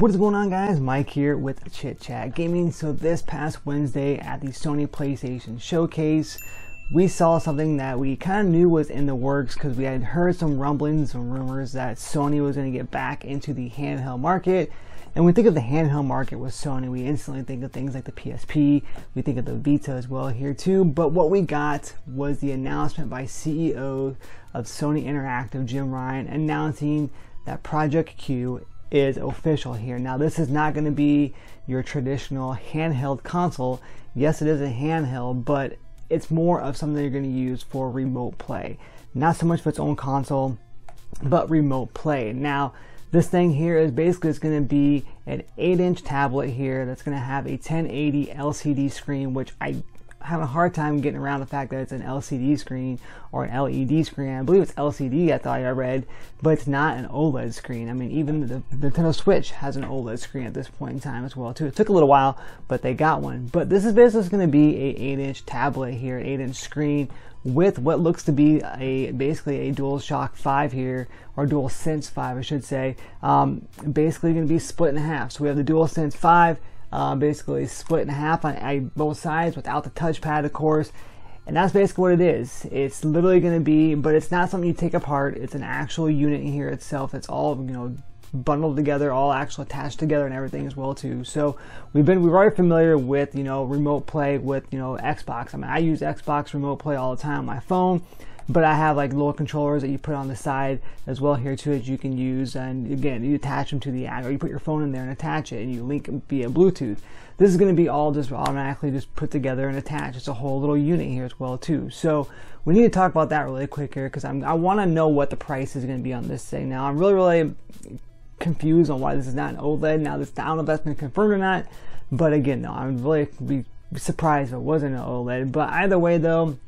What is going on, guys? Mike here with Chit Chat Gaming. So this past Wednesday at the Sony PlayStation Showcase, we saw something that we kind of knew was in the works because we had heard some rumblings and rumors that Sony was going to get back into the handheld market. And when we think of the handheld market with Sony, we instantly think of things like the PSP, we think of the Vita as well here too. But what we got was the announcement by CEO of Sony Interactive, Jim Ryan, announcing that Project Q is official here. Now, this is not going to be your traditional handheld console. Yes, it is a handheld, but it's more of something you're going to use for remote play. Not so much for its own console, but remote play. Now, this thing here is basically, it's going to be an 8-inch tablet here that's going to have a 1080 LCD screen, which I have a hard time getting around the fact that it's an LCD screen or an LED screen. I believe it's LCD, I thought I read, but it's not an OLED screen. I mean, even the Nintendo Switch has an OLED screen at this point in time as well too. It took a little while, but they got one. But this is basically going to be a 8-inch tablet here, 8-inch screen with what looks to be basically a DualShock 5 here, or DualSense 5 I should say. Basically going to be split in half. So we have the DualSense 5 basically split in half on both sides without the touchpad, of course, and that's basically what it is. It's literally going to be, but it's not something you take apart. It's an actual unit here itself. It's all, you know, bundled together, all actually attached together and everything as well too. So we're already familiar with, you know, remote play with, you know, Xbox. I mean, I use Xbox remote play all the time on my phone, but I have like little controllers that you put on the side as well here too that you can use, and again, you attach them to the app, or you put your phone in there and attach it and you link via Bluetooth. This is going to be all just automatically just put together and attached. It's a whole little unit here as well too. So we need to talk about that really quick here because I want to know what the price is going to be on this thing. Now, I'm really confused on why this is not an OLED. Now, this, I don't know if that's been confirmed or not, but again, no, I'm really be surprised if it wasn't an OLED. But either way though,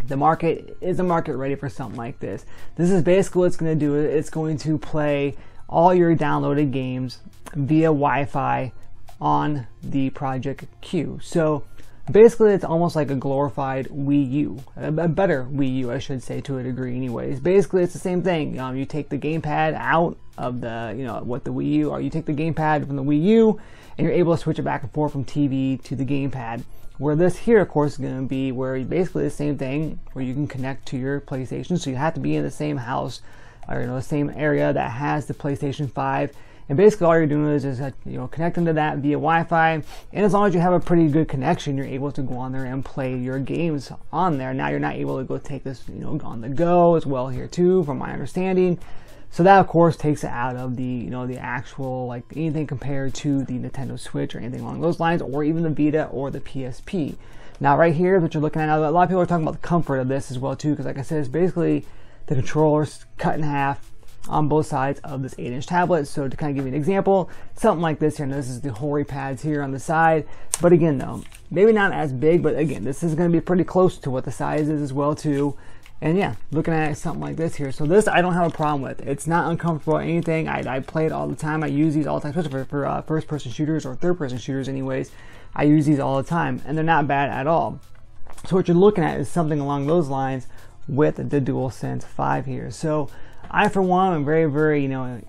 the market is a market ready for something like this. This is basically what it's going to do. It's going to play all your downloaded games via Wi-Fi on the Project Q. So basically, it's almost like a glorified Wii U, a better Wii U, I should say, to a degree. Anyways, basically, it's the same thing. You take the gamepad out of the, you know, what the Wii U, or you take the gamepad from the Wii U, and you're able to switch it back and forth from TV to the gamepad. Where this here, of course, is going to be where basically the same thing, where you can connect to your PlayStation. So you have to be in the same house, or you know, the same area that has the PlayStation 5. And basically, all you're doing is you know, connecting to that via Wi-Fi. And as long as you have a pretty good connection, you're able to go on there and play your games on there. Now, you're not able to go take this, you know, on the go as well here too, from my understanding. So that, of course, takes it out of the, you know, the actual, like, anything compared to the Nintendo Switch or anything along those lines, or even the Vita or the PSP. Now, right here, what you're looking at now, a lot of people are talking about the comfort of this as well, too, because like I said, it's basically the controller's cut in half on both sides of this 8-inch tablet. So to kind of give you an example, something like this here, now this is the Hori pads here on the side, but again, though, maybe not as big, but again, this is going to be pretty close to what the size is as well, too. And yeah, looking at something like this here. So this I don't have a problem with. It's not uncomfortable or anything. I play it all the time. I use these all the time, especially for first-person shooters or third-person shooters anyways. I use these all the time, and they're not bad at all. So what you're looking at is something along those lines with the DualSense 5 here. So I, for one, am very, very, you know,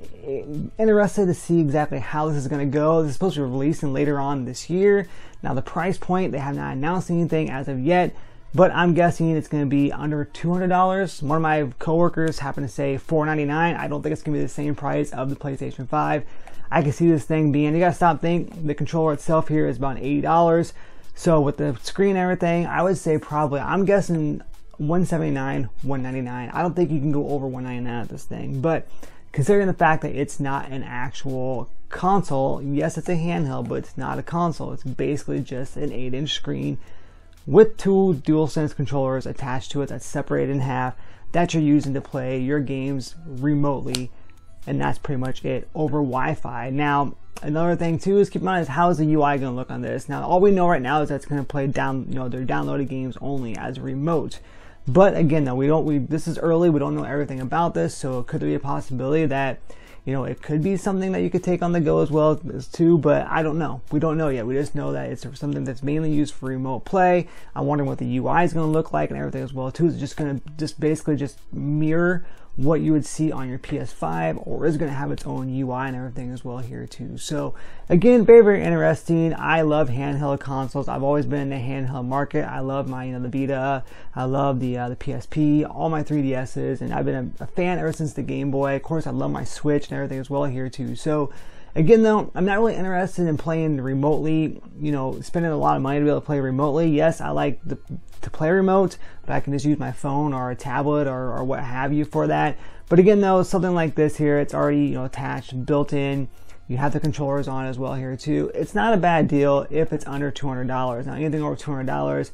interested to see exactly how this is going to go. This is supposed to be releasing later on this year. Now, the price point, they have not announced anything as of yet, but I'm guessing it's going to be under $200. One of my coworkers happened to say $499. I don't think it's going to be the same price of the PlayStation 5. I can see this thing being, you got to stop thinking, the controller itself here is about $80. So with the screen and everything, I would say probably, I'm guessing $179, $199. I don't think you can go over $199 at this thing. But considering the fact that it's not an actual console, yes, it's a handheld, but it's not a console. It's basically just an 8-inch screen with two DualSense controllers attached to it that's separated in half that you're using to play your games remotely, and that's pretty much it over Wi-Fi. Now, another thing too is keep in mind is how is the UI going to look on this. Now, all we know right now is that it's going to play down, you know, their downloaded games only as remote. But again, though, this is early. We don't know everything about this, so it could be a possibility that, you know, it could be something that you could take on the go as well as too, but I don't know. We don't know yet. We just know that it's something that's mainly used for remote play. I'm wondering what the UI is going to look like and everything as well too. Is it just going to basically mirror what you would see on your PS5, or is going to have its own UI and everything as well here too. So again, very, very interesting. I love handheld consoles. I've always been in the handheld market. I love my, the Vita. I love the PSP, all my 3DSs, and I've been a fan ever since the Game Boy. Of course, I love my Switch and everything as well here too. So again, though, I'm not really interested in playing remotely, spending a lot of money to be able to play remotely. Yes, I like to play remote, but I can just use my phone or a tablet or what have you for that. But again, though, something like this here, it's already, attached, built in. You have the controllers on as well here too. It's not a bad deal if it's under $200. Now, anything over $200,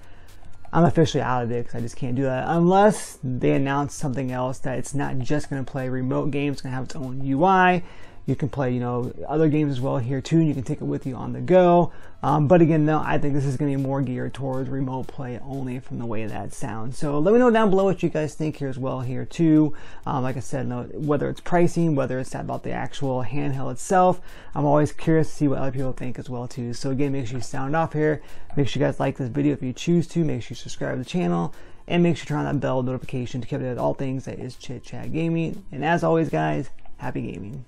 I'm officially out of it because I just can't do that unless they announce something else that it's not just going to play remote games. It's going to have its own UI. You can play, other games as well here too, and you can take it with you on the go. But again, though, I think this is going to be more geared towards remote play only from the way that sounds. So let me know down below what you guys think here as well here too. Like I said, whether it's pricing, whether it's about the actual handheld itself, I'm always curious to see what other people think as well too. So again, make sure you sound off here. Make sure you guys like this video if you choose to. Make sure you subscribe to the channel. And make sure you turn on that bell notification to keep up with all things that is Chit Chat Gaming. And as always, guys, happy gaming.